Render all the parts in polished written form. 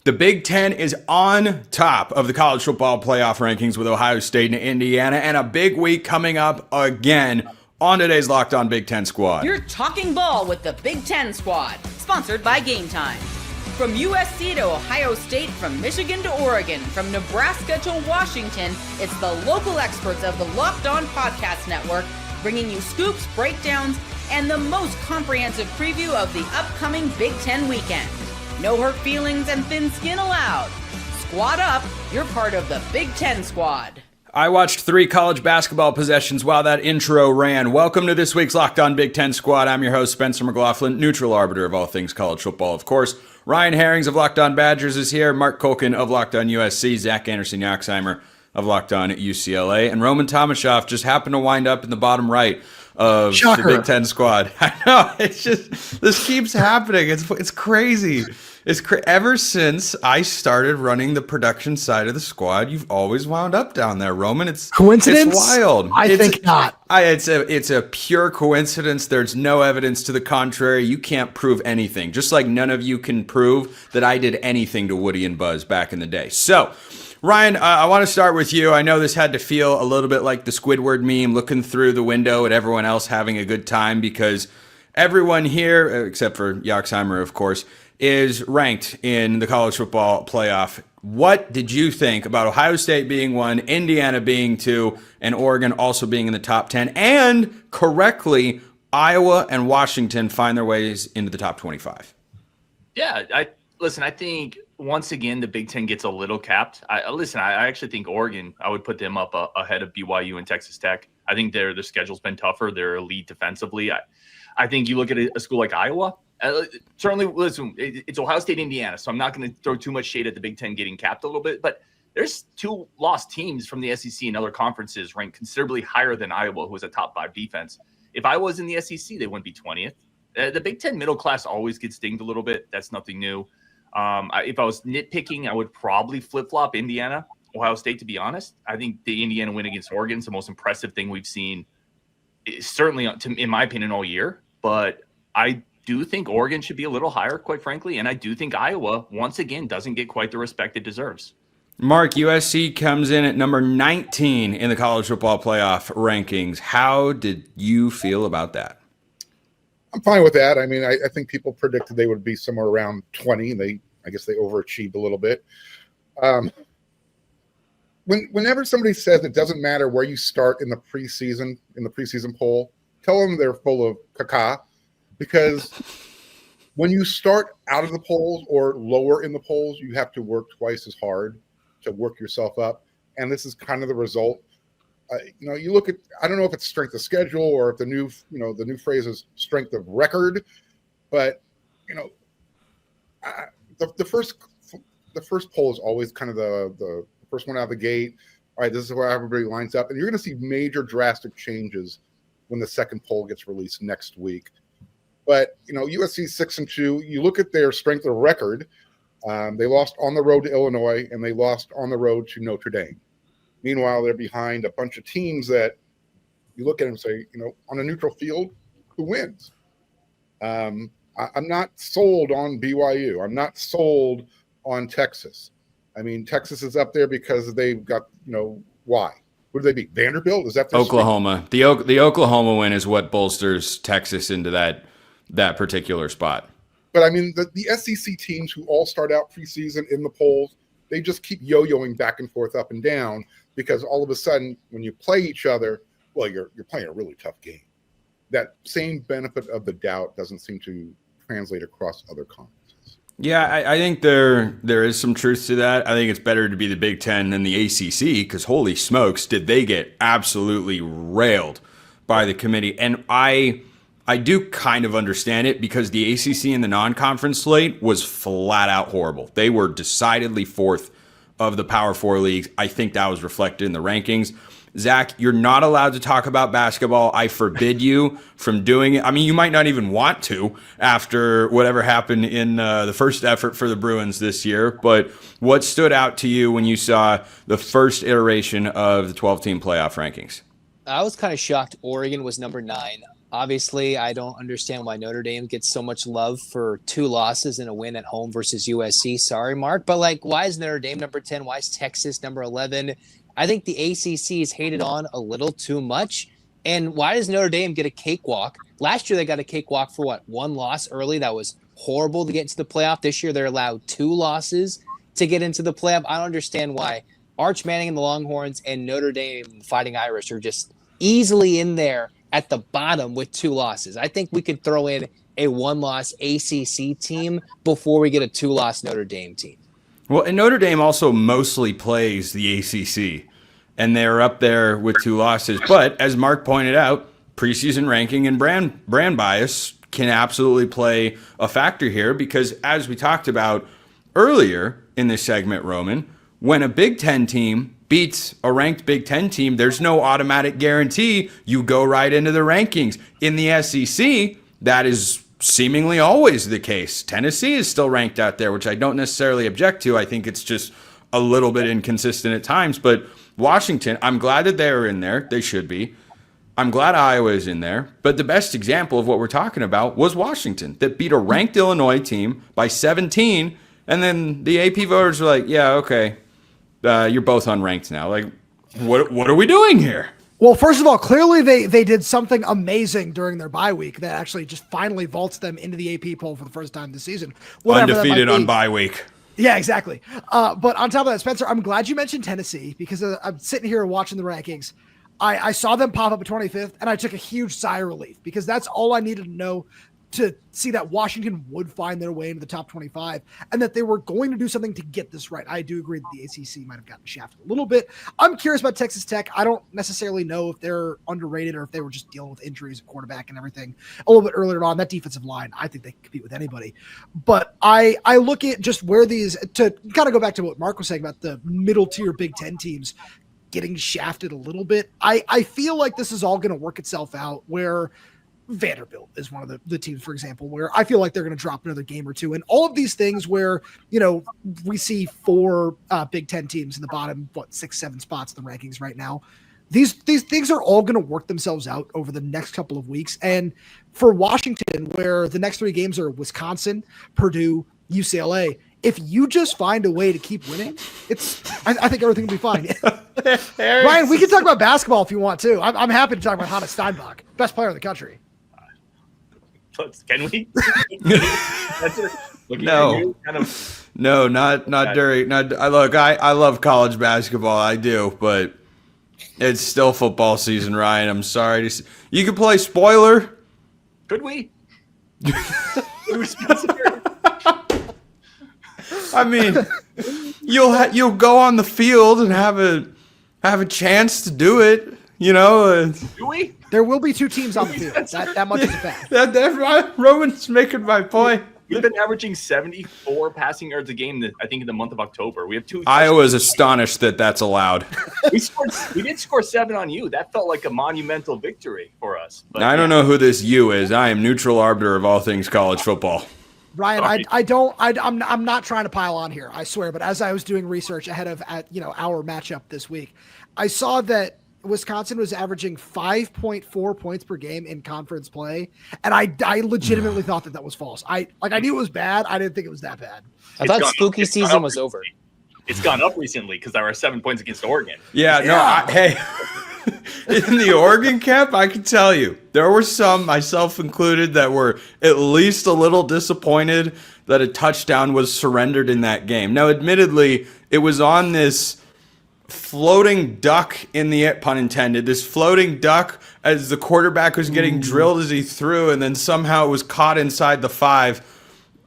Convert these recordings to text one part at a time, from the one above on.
The Big Ten is on top of the college football playoff rankings with Ohio State and Indiana, and a big week coming up again on today's Locked On Big Ten Squad. You're talking ball with the Big Ten Squad, sponsored by Gametime. From USC to Ohio State, from Michigan to Oregon, from Nebraska to Washington, it's the local experts of the Locked On Podcast Network bringing you scoops, breakdowns, and the most comprehensive preview of the upcoming Big Ten weekend. No hurt feelings and thin skin allowed. Squad up, you're part of the Big Ten Squad. I watched 3 college basketball possessions while that intro ran. Welcome to this week's Locked On Big Ten Squad. I'm your host, Spencer McLaughlin, neutral arbiter of all things college football, of course. Ryan Herrings of Locked On Badgers is here. Mark Colkin of Locked On USC. Zach Anderson-Yaxheimer of Locked On UCLA. And Roman Tomashoff just happened to wind up in the bottom right of the Big Ten Squad. I know, it's just, this keeps happening. It's crazy. Ever since I started running the production side of the squad, you've always wound up down there, Roman. It's coincidence? It's wild. I think not. It's a pure coincidence. There's no evidence to the contrary. You can't prove anything. Just like none of you can prove that I did anything to Woody and Buzz back in the day. So, Ryan, I want to start with you. I know this had to feel a little bit like the Squidward meme, looking through the window at everyone else having a good time, because everyone here, except for Yaxheimer, of course, is ranked in the college football playoff. What did you think about Ohio State being 1, Indiana being 2, and Oregon also being in the top 10? And correctly, Iowa and Washington find their ways into the top 25. Yeah, I think once again the Big Ten gets a little capped. I actually think Oregon, I would put them up ahead of BYU and Texas Tech. I think their schedule's been tougher. They're elite defensively. I think you look at a school like Iowa. Certainly, listen, it's Ohio State, Indiana, so I'm not going to throw too much shade at the Big Ten getting capped a little bit, but there's 2 lost teams from the SEC and other conferences ranked considerably higher than Iowa, who was a top 5 defense. If Iowa was in the SEC, they wouldn't be 20th. The Big Ten middle class always gets dinged a little bit. That's nothing new. If I was nitpicking, I would probably flip-flop Indiana, Ohio State, to be honest. I think the Indiana win against Oregon is the most impressive thing we've seen, certainly, in my opinion, all year. But I do think Oregon should be a little higher, quite frankly, and I do think Iowa, once again, doesn't get quite the respect it deserves. Mark, USC comes in at number 19 in the college football playoff rankings. How did you feel about that? I'm fine with that. I mean, I think people predicted they would be somewhere around 20. I guess they overachieved a little bit. Whenever somebody says it doesn't matter where you start in the preseason poll, tell them they're full of caca, because when you start out of the polls or lower in the polls, you have to work twice as hard to work yourself up. And this is kind of the result. You look at, I don't know if it's strength of schedule or if the new phrase is strength of record, but the first poll is always kind of the first one out of the gate. All right, this is where everybody lines up, and you're going to see major drastic changes when the second poll gets released next week. But USC 6-2. You look at their strength of record. They lost on the road to Illinois, and they lost on the road to Notre Dame. Meanwhile, they're behind a bunch of teams that you look at and say, on a neutral field, who wins? I'm not sold on BYU. I'm not sold on Texas. I mean, Texas is up there because they've got, why? Who do they beat? Vanderbilt? Is that their Oklahoma? The Oklahoma win is what bolsters Texas into that particular spot. But I mean, the SEC teams who all start out preseason in the polls, they just keep yo-yoing back and forth, up and down, because all of a sudden, when you play each other, well, you're playing a really tough game. That same benefit of the doubt doesn't seem to translate across other conferences. Yeah, I think there is some truth to that. I think it's better to be the Big Ten than the ACC, because holy smokes, did they get absolutely railed by the committee. And I do kind of understand it, because the ACC in the non-conference slate was flat out horrible. They were decidedly 4th of the Power 4 leagues. I think that was reflected in the rankings. Zach, you're not allowed to talk about basketball. I forbid you from doing it. I mean, you might not even want to after whatever happened in the first effort for the Bruins this year. But what stood out to you when you saw the first iteration of the 12-team playoff rankings? I was kind of shocked Oregon was number 9. Obviously, I don't understand why Notre Dame gets so much love for 2 losses and a win at home versus USC. Sorry, Mark. But, like, why is Notre Dame number 10? Why is Texas number 11? I think the ACC is hated on a little too much. And why does Notre Dame get a cakewalk? Last year, they got a cakewalk for, 1 loss early. That was horrible to get into the playoff. This year, they're allowed 2 losses to get into the playoff. I don't understand why Arch Manning and the Longhorns and Notre Dame Fighting Irish are just easily in there at the bottom with 2 losses. I think we could throw in a 1-loss ACC team before we get a 2-loss Notre Dame team. Well, and Notre Dame also mostly plays the ACC, and they're up there with 2 losses. But as Mark pointed out, preseason ranking and brand bias can absolutely play a factor here because, as we talked about earlier in this segment, Roman, when a Big Ten team beats a ranked Big Ten team, there's no automatic guarantee you go right into the rankings. In the SEC, that is seemingly always the case. Tennessee is still ranked out there, which I don't necessarily object to. I think it's just a little bit inconsistent at times. But Washington, I'm glad that they're in there. They should be. I'm glad Iowa is in there. But the best example of what we're talking about was Washington, that beat a ranked Illinois team by 17. And then the AP voters were like, yeah, okay, you're both unranked now. Like, what are we doing here? Well, first of all, clearly they did something amazing during their bye week that actually just finally vaults them into the AP poll for the first time this season. Undefeated on bye week. Yeah, exactly. But on top of that, Spencer, I'm glad you mentioned Tennessee because I'm sitting here watching the rankings. I saw them pop up at 25th, and I took a huge sigh of relief because that's all I needed to know to see that Washington would find their way into the top 25 and that they were going to do something to get this right. I do agree that the ACC might have gotten shafted a little bit. I'm curious about Texas Tech. I don't necessarily know if they're underrated or if they were just dealing with injuries at quarterback and everything a little bit earlier on. That defensive line, I think they can compete with anybody. But I look at just where these, to kind of go back to what Mark was saying about the middle tier Big Ten teams getting shafted a little bit. I feel like this is all going to work itself out where Vanderbilt is one of the teams, for example, where I feel like they're going to drop another game or two. And all of these things where, we see 4 Big Ten teams in the bottom, 6, 7 spots in the rankings right now. These things are all going to work themselves out over the next couple of weeks. And for Washington, where the next 3 games are Wisconsin, Purdue, UCLA, if you just find a way to keep winning, I think everything will be fine. Ryan, we can talk about basketball if you want to. I'm happy to talk about Hannah Steinbach, best player in the country. Can we? No, not during. I love college basketball. I do, but it's still football season, Ryan. I'm sorry to see. You can play spoiler. Could we? I mean, you'll go on the field and have a chance to do it. Do we? There will be 2 teams on the field. That much is a fact. Roman's making my point. We've been averaging 74 passing yards a game, I think, in the month of October. We have 2. Iowa's astonished that that's allowed. We did score 7 on you. That felt like a monumental victory for us. But, I don't know who this you is. I am neutral arbiter of all things college football. Ryan, I'm not trying to pile on here, I swear. But as I was doing research ahead of our matchup this week, I saw that Wisconsin was averaging 5.4 points per game in conference play, and I legitimately thought that was false. I knew it was bad. I didn't think it was that bad. I thought spooky season was over. It's gone up recently because there were 7 points against Oregon. Hey, in the Oregon camp, I can tell you there were some, myself included, that were at least a little disappointed that a touchdown was surrendered in that game. Now, admittedly, it was on this floating duck pun intended, this floating duck as the quarterback was getting drilled as he threw, and then somehow it was caught inside the 5.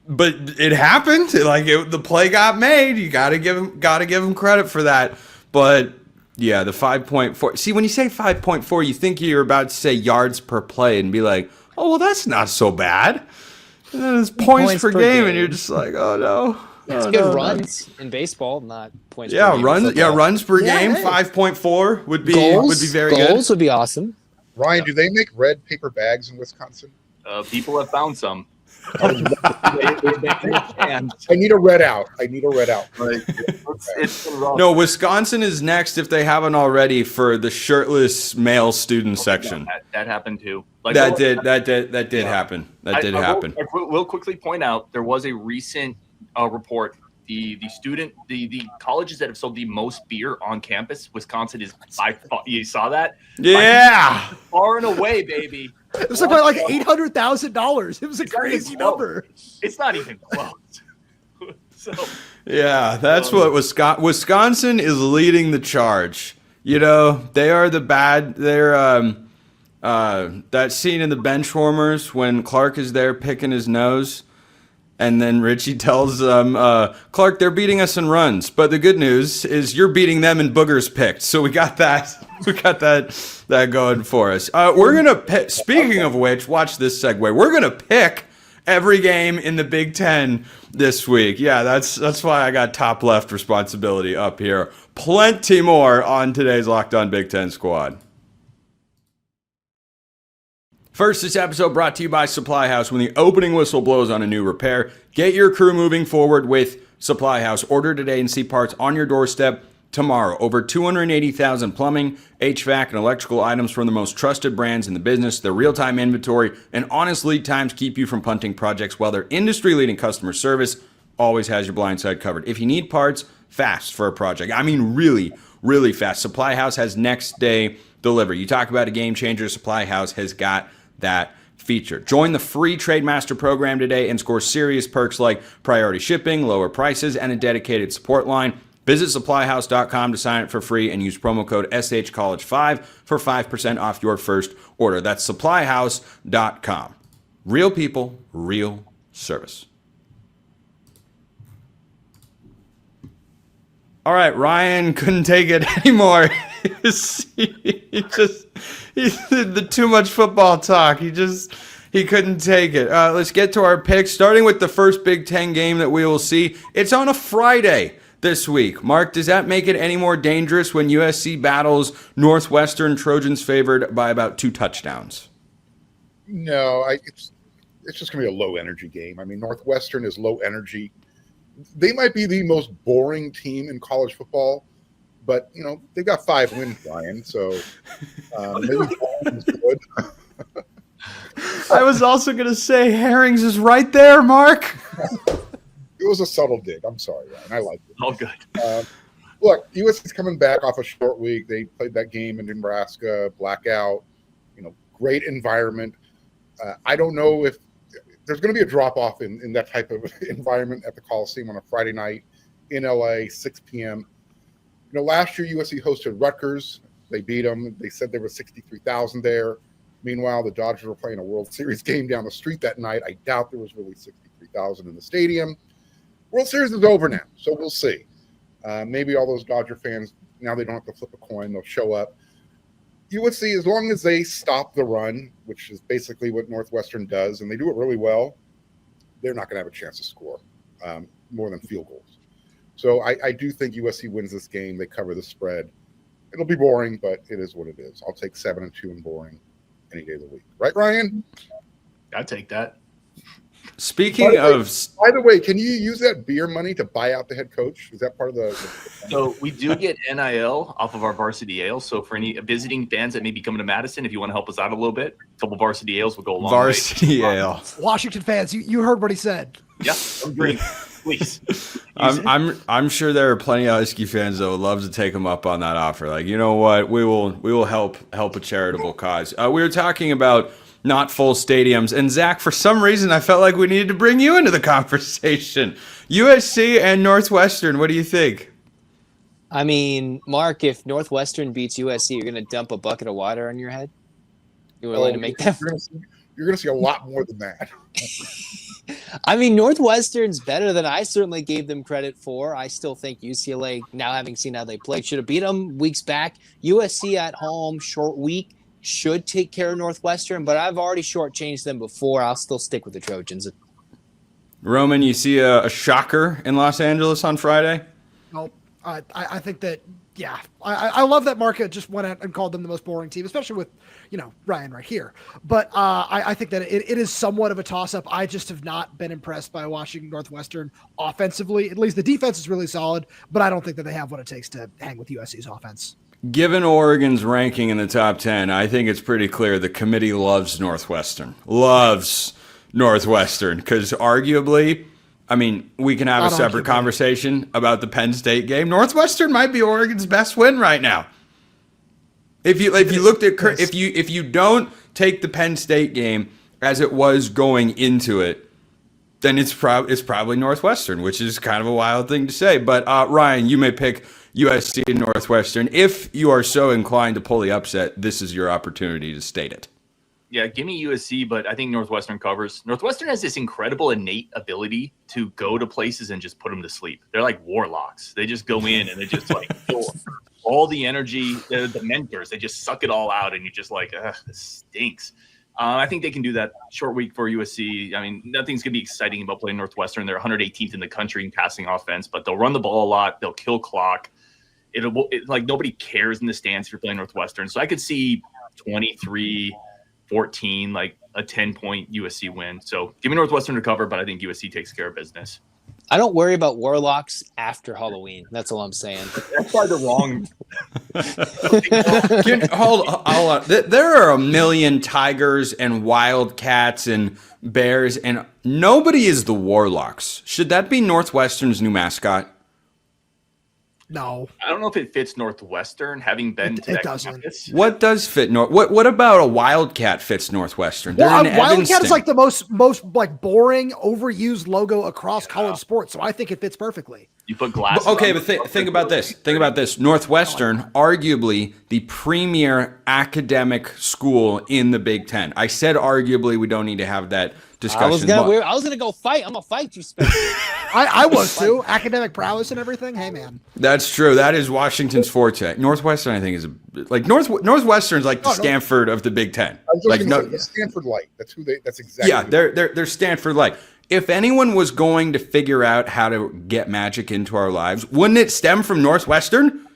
But it happened. The play got made. You gotta give him credit for that. But yeah, the 5.4. See, when you say 5.4, you think you're about to say yards per play and be like, oh well, that's not so bad. And then it's points per game, and you're just like, oh no. It's good runs in baseball, not points per game. Runs per game, 5.4 would be very good. Goals would be awesome. Ryan, do they make red paper bags in Wisconsin? People have found some. I need a red out. Like, it's been rough. No, Wisconsin is next if they haven't already for the shirtless male student section. That happened too. Like, That did happen. That did happen. I will quickly point out there was a recent report. The colleges that have sold the most beer on campus, Wisconsin is by far. You saw that? Yeah. By far and away, baby. It was like $800,000. It was a crazy number. It's not even close. So Yeah, that's what Wisconsin is leading the charge. You know, they are the bad. They're that scene in the Benchwarmers when Clark is there picking his nose. And then Richie tells them, Clark, they're beating us in runs. But the good news is you're beating them in boogers picked. So we got that. We got that going for us. We're going to pick, speaking of which, watch this segue. We're going to pick every game in the Big Ten this week. Yeah, that's why I got top left responsibility up here. Plenty more on today's Locked On Big Ten Squad. First, this episode brought to you by SupplyHouse. When the opening whistle blows on a new repair, get your crew moving forward with SupplyHouse. Order today and see parts on your doorstep tomorrow. Over 280,000 plumbing, HVAC, and electrical items from the most trusted brands in the business. Their real-time inventory and honest lead times keep you from punting projects, while their industry-leading customer service always has your blind side covered. If you need parts fast for a project, I mean really, really fast, SupplyHouse has next-day delivery. You talk about a game changer, SupplyHouse has got that feature. Join the free Trade Master program today and score serious perks like priority shipping, lower prices, and a dedicated support line. Visit supplyhouse.com to sign up for free and use promo code SHCollege5 for 5% off your first order. That's supplyhouse.com. Real people, real service. All right, Ryan couldn't take it anymore. He did the too much football talk. He couldn't take it. Let's get to our picks, starting with the first Big Ten game that we will see. It's on a Friday this week. Mark, does that make it any more dangerous when USC battles Northwestern, Trojans favored by about 2 touchdowns? No, it's just going to be a low energy game. I mean, Northwestern is low energy. They might be the most boring team in college football, but you know they've got 5 wins, Ryan. So maybe is good. I was also going to say Herrings is right there, Mark. It was a subtle dig. I'm sorry, Ryan. I like it. all good. Look, USC's coming back off a short week. They played that game in Nebraska, blackout. You know, great environment. I don't know if there's going to be a drop-off in that type of environment at the Coliseum on a Friday night in LA, 6 p.m. You know, last year USC hosted Rutgers. They beat them. They said there was 63,000 there. Meanwhile, the Dodgers were playing a World Series game down the street that night. I doubt there was really 63,000 in the stadium. World Series is over now, so we'll see. Maybe all those Dodger fans, now they don't have to flip a coin. They'll show up. USC, as long as they stop the run, which is basically what Northwestern does, and they do it really well, they're not going to have a chance to score more than field goals. So I do think USC wins this game. They cover the spread. It'll be boring, but it is what it is. I'll take 7-2 in boring any day of the week. Right, Ryan? I'd take that. Speaking by the way, can you use that beer money to buy out the head coach? Is that part of the So we do get NIL off of our varsity ales. So for any visiting fans that may be coming to Madison, if you want to help us out a little bit, a couple varsity ales will go a long way. Varsity ale. Washington fans, you heard what he said. Yeah, I'm green. Please. I'm sure there are plenty of Husky fans that would love to take them up on that offer. Like, you know what? We will help a charitable cause. We were talking about not full stadiums, and Zach, for some reason, I felt like we needed to bring you into the conversation. USC and Northwestern. What do you think? I mean, Mark, if Northwestern beats USC, you're going to dump a bucket of water on your head? You willing to make that? You're going to see a lot more than that. I mean, Northwestern's better than I certainly gave them credit for. I still think UCLA, now having seen how they played, should have beat them weeks back. USC at home, short week, should take care of Northwestern, but I've already shortchanged them before. I'll still stick with the Trojans. Roman, you see a shocker in Los Angeles on Friday? Nope. I think that Yeah, I love that Mark just went out and called them the most boring team, especially with, Ryan right here. But I think that it is somewhat of a toss-up. I just have not been impressed by Washington Northwestern offensively. At least the defense is really solid, but I don't think that they have what it takes to hang with USC's offense. Given Oregon's ranking in the top 10, I think it's pretty clear the committee loves Northwestern. Loves Northwestern, because arguably, we can have a separate conversation about the Penn State game. Northwestern might be Oregon's best win right now. If you looked at if you don't take the Penn State game as it was going into it, then it's probably Northwestern, which is kind of a wild thing to say. But Ryan, you may pick USC and Northwestern. If you are so inclined to pull the upset, this is your opportunity to state it. Yeah, give me USC, but I think Northwestern covers. Northwestern has this incredible innate ability to go to places and just put them to sleep. They're like warlocks. They just go in and they just all the energy. They're the mentors. They just suck it all out, and you're just like, ugh, this stinks. I think they can do that. Short week for USC. Nothing's going to be exciting about playing Northwestern. They're 118th in the country in passing offense, but they'll run the ball a lot. They'll kill clock. Nobody cares in the stands if you're playing Northwestern. So I could see 23-14, like a 10-point USC win. So give me Northwestern to cover, but I think USC takes care of business. I don't worry about warlocks after Halloween. That's all I'm saying. That's probably the wrong. Hold on. There are a million tigers and wildcats and bears, and nobody is the warlocks. Should that be Northwestern's new mascot? No, I don't know if it fits Northwestern, having been to that campus. What does fit What about a wildcat fits Northwestern? Well, wildcat is like the most like boring, overused logo across college sports, so I think it fits perfectly. You put glasses. Okay, but think about this. Think about this. Northwestern, arguably the premier academic school in the Big Ten. I said arguably. We don't need to have that discussion. I was gonna go fight. I'm gonna fight you, Spencer. I was too. Academic prowess and everything. Hey, man. That's true. That is Washington's forte. Northwestern, I think, is Northwestern's like the Stanford of the Big Ten. The Stanford Light. That's exactly. Yeah, they're Stanford Light. If anyone was going to figure out how to get magic into our lives, wouldn't it stem from Northwestern?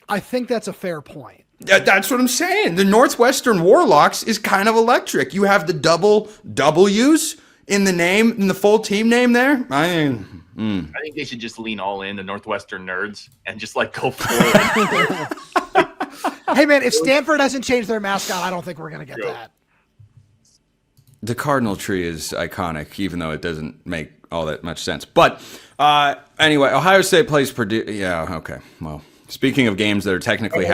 I think that's a fair point. That's what I'm saying. The Northwestern Warlocks is kind of electric. You have the double W's in the name, in the full team name there. I think they should just lean all in, the Northwestern nerds, and just go for it. Hey, man, if Stanford hasn't changed their mascot, I don't think we're going to get that. The cardinal tree is iconic, even though it doesn't make all that much sense. But anyway, Ohio State plays Purdue. Yeah, okay. Well, speaking of games that are technically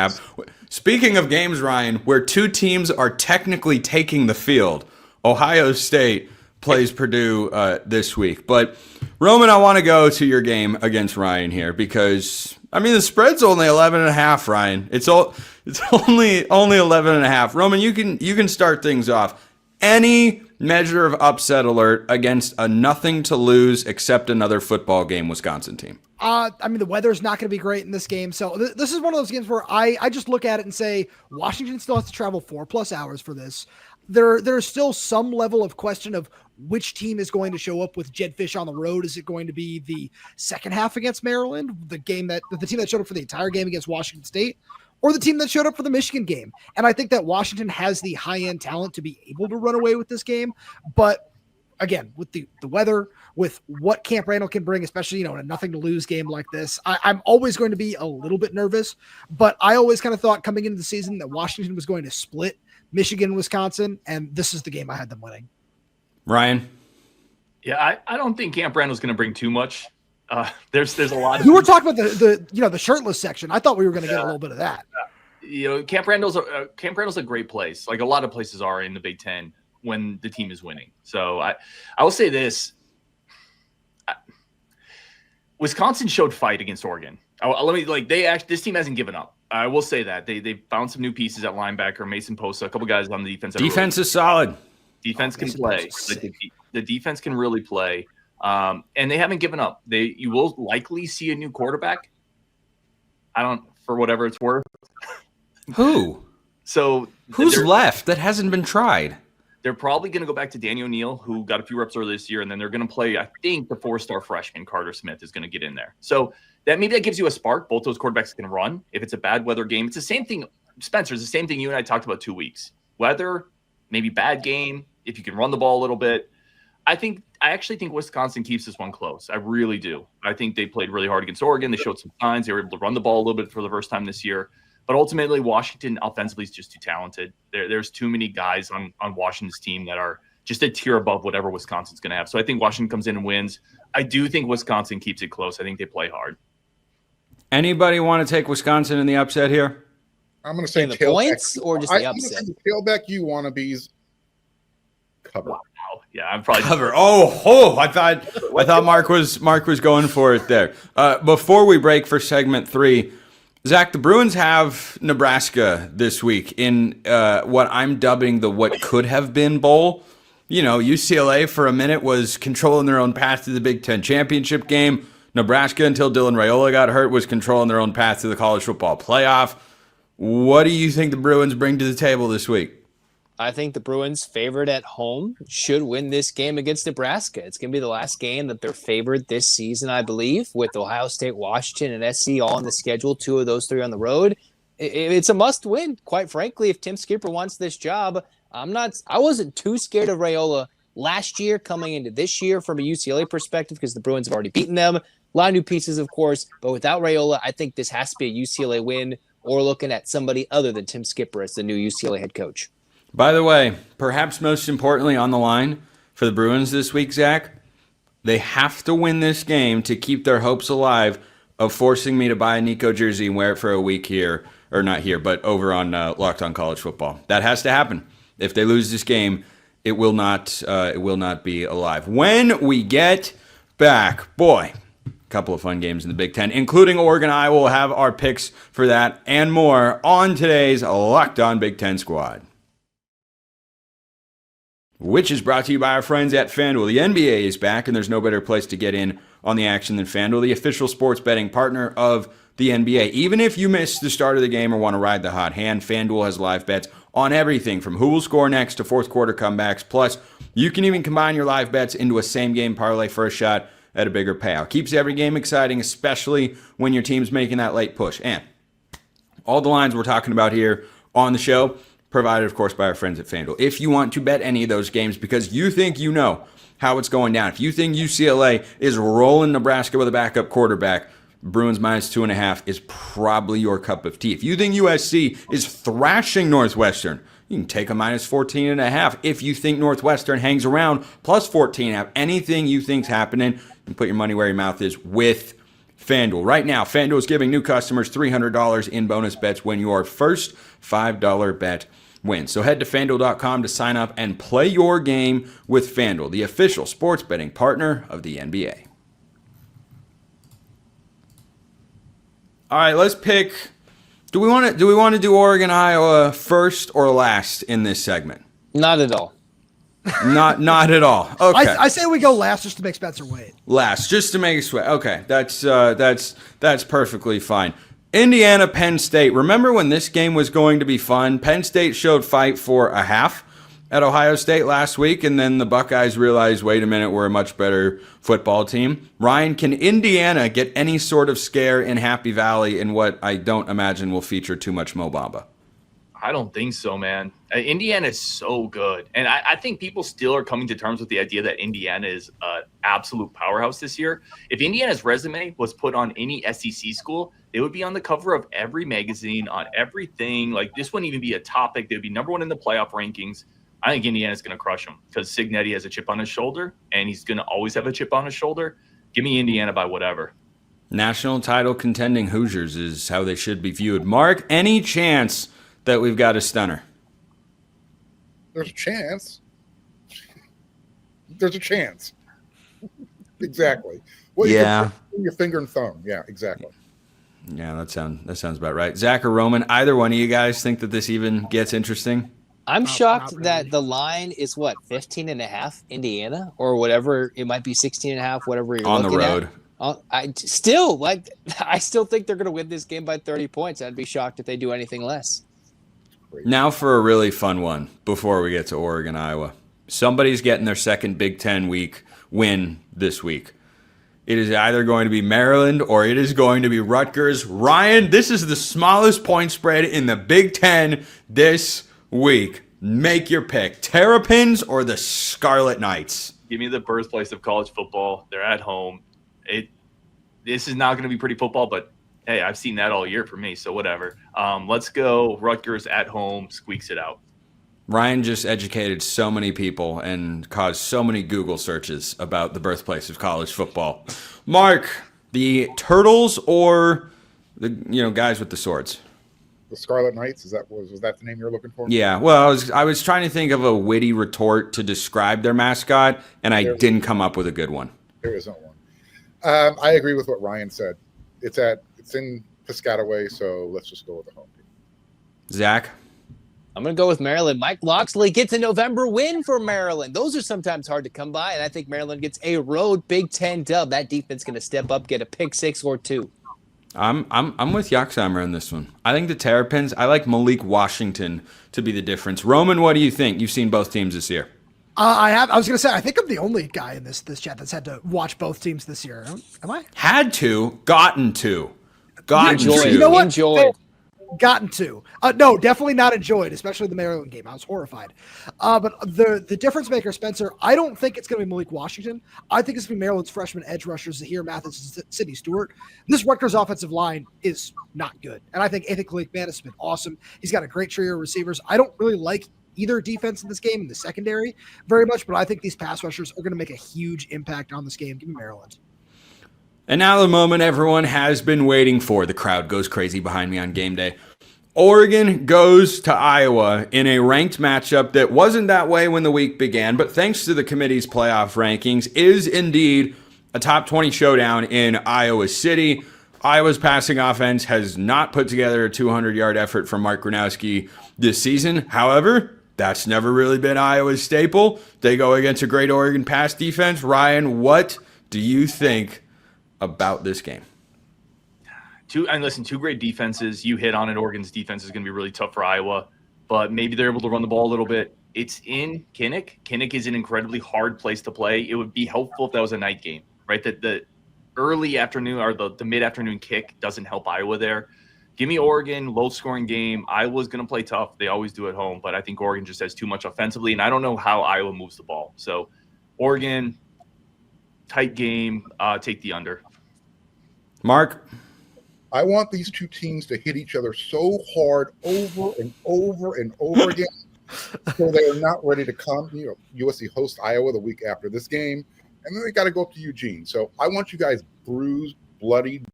speaking of games, Ryan, where two teams are technically taking the field, Ohio State plays Purdue this week. But Roman, I want to go to your game against Ryan here because the spread's only 11.5. Ryan, it's only 11.5. Roman, you can start things off. Any measure of upset alert against a nothing to lose except another football game Wisconsin team? The weather's not going to be great in this game. So this is one of those games where I just look at it and say, Washington still has to travel 4+ hours for this. There's still some level of question of which team is going to show up with Jedfish on the road. Is it going to be the second half against Maryland, the team that showed up for the entire game against Washington State, or the team that showed up for the Michigan game? And I think that Washington has the high-end talent to be able to run away with this game. But again, with the weather, with what Camp Randall can bring, especially, in a nothing-to-lose game like this, I'm always going to be a little bit nervous. But I always kind of thought coming into the season that Washington was going to split Michigan, Wisconsin, and this is the game I had them winning. Ryan? Yeah, I don't think Camp Randall's going to bring too much. There's a lot of. You were talking about the shirtless section. I thought we were going to get a little bit of that. Camp Randall's a great place. Like a lot of places are in the Big Ten when the team is winning. So I will say this: Wisconsin showed fight against Oregon. This team hasn't given up. I will say that they found some new pieces at linebacker, Mason Posa, a couple guys on the defense. Defense is solid. Defense can play. The defense can really play. And they haven't given up. You will likely see a new quarterback. For whatever it's worth. Who? So who's left that hasn't been tried? They're probably going to go back to Daniel Neal, who got a few reps earlier this year, and then they're going to play, I think, the 4-star freshman Carter Smith is going to get in there. So that gives you a spark. Both those quarterbacks can run. If it's a bad weather game, it's the same thing, Spencer, it's the same thing you and I talked about 2 weeks. Weather, maybe bad game, if you can run the ball a little bit. I actually think Wisconsin keeps this one close. I really do. I think they played really hard against Oregon. They showed some signs. They were able to run the ball a little bit for the first time this year. But ultimately, Washington offensively is just too talented. There's too many guys on Washington's team that are just a tier above whatever Wisconsin's going to have. So I think Washington comes in and wins. I do think Wisconsin keeps it close. I think they play hard. Anybody want to take Wisconsin in the upset here? I'm going to say the points or just the upset? I'm going to say tailback you wannabes cover. Wow. Yeah, I'm probably cover. I thought Mark was going for it there. Before we break for segment 3, Zach, the Bruins have Nebraska this week in what I'm dubbing the what could have been bowl. You know, UCLA for a minute was controlling their own path to the Big Ten championship game. Nebraska, until Dylan Raiola got hurt, was controlling their own path to the college football playoff. What do you think the Bruins bring to the table this week? I think the Bruins, favored at home, should win this game against Nebraska. It's going to be the last game that they're favored this season, I believe, with Ohio State, Washington, and SC all on the schedule, 2 of those 3 on the road. It's a must-win, quite frankly. If Tim Skipper wants this job, I wasn't too scared of Raiola last year coming into this year from a UCLA perspective because the Bruins have already beaten them. A lot of new pieces, of course, but without Raiola, I think this has to be a UCLA win or looking at somebody other than Tim Skipper as the new UCLA head coach. By the way, perhaps most importantly on the line for the Bruins this week, Zach, they have to win this game to keep their hopes alive of forcing me to buy a Nico jersey and wear it for a week here, or not here, but over on Locked On College Football. That has to happen. If they lose this game, it will not be alive. When we get back, boy, a couple of fun games in the Big Ten, including Oregon. I will have our picks for that and more on today's Locked On Big Ten Squad, which is brought to you by our friends at FanDuel. The NBA is back, and there's no better place to get in on the action than FanDuel, the official sports betting partner of the NBA. Even if you missed the start of the game or want to ride the hot hand, FanDuel has live bets on everything from who will score next to fourth quarter comebacks. Plus, you can even combine your live bets into a same-game parlay for a shot at a bigger payout. Keeps every game exciting, especially when your team's making that late push. And all the lines we're talking about here on the show, provided, of course, by our friends at FanDuel. If you want to bet any of those games because you think you know how it's going down, if you think UCLA is rolling Nebraska with a backup quarterback, Bruins minus 2.5 is probably your cup of tea. If you think USC is thrashing Northwestern, you can take a minus 14.5. If you think Northwestern hangs around, plus 14.5. Anything you think's happening, you can put your money where your mouth is with FanDuel. Right now, FanDuel is giving new customers $300 in bonus bets when your first $5 bet wins. So head to FanDuel.com to sign up and play your game with FanDuel, the official sports betting partner of the NBA. All right, let's pick. Do we want to do Oregon, Iowa first or last in this segment? Not at all. Not at all. Okay. I say we go last just to make Spencer wait. Last, just to make it sweat. Okay, that's perfectly fine. Indiana, Penn State. Remember when this game was going to be fun? Penn State showed fight for a half at Ohio State last week, and then the Buckeyes realized, wait a minute, we're a much better football team. Ryan, can Indiana get any sort of scare in Happy Valley in what I don't imagine will feature too much Mo Bamba? I don't think so, man. Indiana is so good. And I think people still are coming to terms with the idea that Indiana is an absolute powerhouse this year. If Indiana's resume was put on any SEC school, they would be on the cover of every magazine, on everything. Like, this wouldn't even be a topic. They'd be number one in the playoff rankings. I think Indiana's going to crush them because Cignetti has a chip on his shoulder, and he's going to always have a chip on his shoulder. Give me Indiana by whatever. National title contending Hoosiers is how they should be viewed. Mark, any chance that we've got a stunner? There's a chance. There's a chance. Exactly. Well, yeah. Your finger and thumb. Yeah, exactly. Yeah, that sounds about right. Zach or Roman, either one of you guys think that this even gets interesting? I'm shocked that the line is 15.5 Indiana or whatever. It might be 16.5, whatever you're on looking the road. I still think they're going to win this game by 30 points. I'd be shocked if they do anything less. crazy. Now for a really fun one before we get to Oregon, Iowa. Somebody's getting their second Big Ten week win this week. It is either going to be Maryland or it is going to be Rutgers. Ryan, this is the smallest point spread in the Big Ten this week. Make your pick. Terrapins or the Scarlet Knights? Give me the birthplace of college football. They're at home. This is not going to be pretty football, but hey, I've seen that all year for me, so whatever. Let's go Rutgers at home, squeaks it out. Ryan just educated so many people and caused so many Google searches about the birthplace of college football. Mark, the Turtles or the guys with the swords? The Scarlet Knights, was that the name you're looking for? Yeah, well, I was trying to think of a witty retort to describe their mascot, and I didn't come up with a good one. There isn't one. I agree with what Ryan said. It's in Piscataway, so let's just go with the home team. Zach? I'm going to go with Maryland. Mike Locksley gets a November win for Maryland. Those are sometimes hard to come by, and I think Maryland gets a road Big Ten dub. That defense going to step up, get a pick 6 or 2. I'm with Yaxheimer in this one. I think the Terrapins, I like Malik Washington to be the difference. Roman, what do you think? You've seen both teams this year. I was going to say, I think I'm the only guy in this chat that's had to watch both teams this year. Am I? Had to, gotten to. Enjoyed. You know what? Enjoyed. Gotten to. No, definitely not enjoyed, especially the Maryland game. I was horrified. But the difference maker, Spencer, I don't think it's going to be Malik Washington. I think it's going to be Maryland's freshman edge rushers, Zahir Mathis and Sidney Stewart. This Rutgers offensive line is not good. And I think Anthony Kalik-Man has been awesome. He's got a great trio of receivers. I don't really like either defense in this game in the secondary very much, but I think these pass rushers are going to make a huge impact on this game. Give me Maryland. And now the moment everyone has been waiting for. The crowd goes crazy behind me on game day. Oregon goes to Iowa in a ranked matchup that wasn't that way when the week began, but thanks to the committee's playoff rankings, is indeed a top 20 showdown in Iowa City. Iowa's passing offense has not put together a 200-yard effort from Mark Gronowski this season. However, that's never really been Iowa's staple. They go against a great Oregon pass defense. Ryan, what do you think about this game? Two great defenses. You hit on it. Oregon's defense is going to be really tough for Iowa, but maybe they're able to run the ball a little bit. It's in Kinnick. Kinnick is an incredibly hard place to play. It would be helpful if that was a night game, right? That the early afternoon or the mid-afternoon kick doesn't help Iowa there. Give me Oregon, low-scoring game. Iowa's going to play tough. They always do at home, but I think Oregon just has too much offensively, and I don't know how Iowa moves the ball. So Oregon, tight game, take the under. Mark? I want these two teams to hit each other so hard over and over and over again so they are not ready to come. USC hosts Iowa the week after this game, and then they got to go up to Eugene. So I want you guys bruised, bloodied,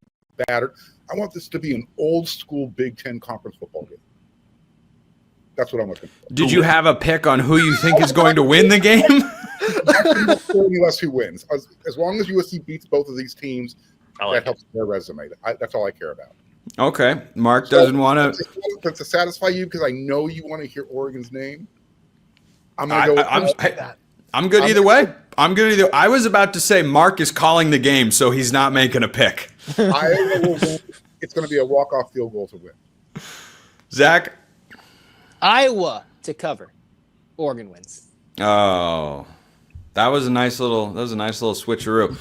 battered. I want this to be an old-school Big Ten conference football game. That's what I'm looking for. Did you have a pick on who you think is going to win the game? Less who wins. As long as USC beats both of these teams, that helps their resume. That's all I care about. Okay. Mark doesn't want to satisfy you because I know you want to hear Oregon's name. I'm good either way. I'm good either. I was about to say Mark is calling the game, so he's not making a pick. Iowa will win. It's going to be a walk-off field goal to win. Zach? Iowa to cover. Oregon wins. Oh. That was a nice little switcheroo.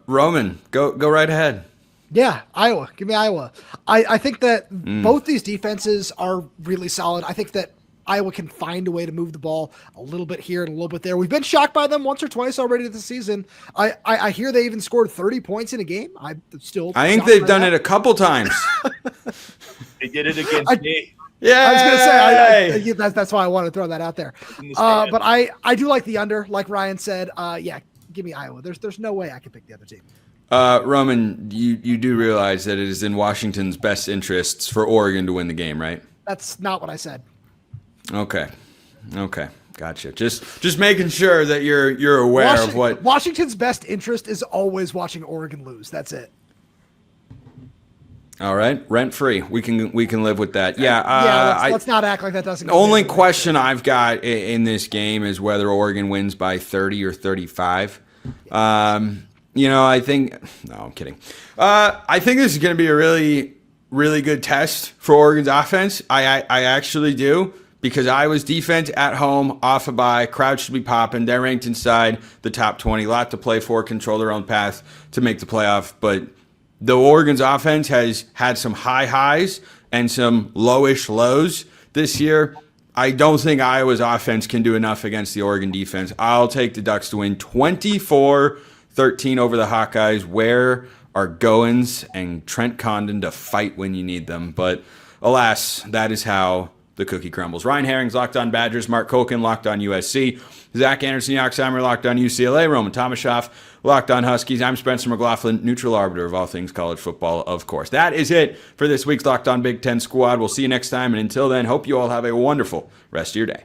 Roman, go right ahead. Yeah, Iowa. Give me Iowa. I think that both these defenses are really solid. I think that Iowa can find a way to move the ball a little bit here and a little bit there. We've been shocked by them once or twice already this season. I hear they even scored 30 points in a game. I think they've done it a couple times. They did it against me. Yeah, I was going to say that's why I want to throw that out there. But I do like the under, like Ryan said. Give me Iowa. There's no way I can pick the other team. Roman, you do realize that it is in Washington's best interests for Oregon to win the game, right? That's not what I said. Okay, gotcha. Just making sure that you're aware of what Washington's best interest is. Always watching Oregon lose. That's it. All right, rent free. We can live with that. Yeah. Let's not act like that doesn't. The only question I've got in this game is whether Oregon wins by 30 or 35. I think. No, I'm kidding. I think this is going to be a really really good test for Oregon's offense. I actually do, because Iowa's defense at home, off a bye, crowd should be popping. They're ranked inside the top 20. Lot to play for, control their own path to make the playoff. But the Oregon's offense has had some high highs and some lowish lows this year. I don't think Iowa's offense can do enough against the Oregon defense. I'll take the Ducks to win 24-13 over the Hawkeyes. Where are Goins and Trent Condon to fight when you need them? But alas, that is how the cookie crumbles. Ryan Herring's Locked On Badgers, Mark Colkin Locked On USC, Zach Anderson Yoxheimer Locked On UCLA, Roman Tomashoff Locked On Huskies. I'm Spencer McLaughlin, neutral arbiter of all things college football, of course. That is it for this week's Locked On Big Ten Squad. We'll see you next time, and until then, hope you all have a wonderful rest of your day.